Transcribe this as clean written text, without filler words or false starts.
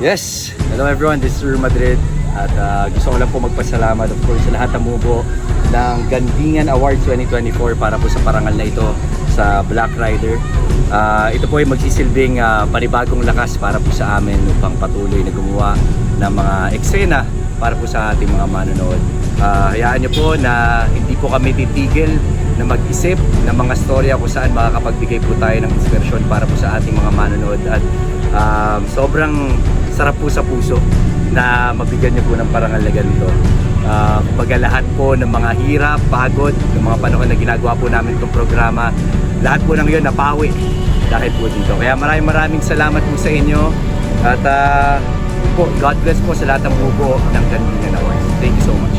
Yes! Hello everyone, this is Real Madrid. At gusto ko lang po magpasalamat of course sa lahat ng bumubuo ng Gandingan Awards 2024 para po sa parangal na ito sa Black Rider. Ito po ay magsisilbing panibagong lakas para po sa amin upang patuloy na gumawa ng mga eksena para po sa ating mga manonood. Hayaan niyo po na hindi po kami titigil na mag-isip ng mga storya kung saan makakapagbigay po tayo ng inspirasyon para po sa ating mga manonood. At sobrang sarap po sa puso na mabigyan niyo po ng parangal na ganito. Kumbaga lahat po ng mga hirap, pagod, ng mga panahon na ginagawa po namin itong programa, lahat po ng yun napawi dahil po dito. Kaya maraming salamat po sa inyo at po, God bless po sa lahat ng bumubuo ng Gandingan Awards. Thank you so much.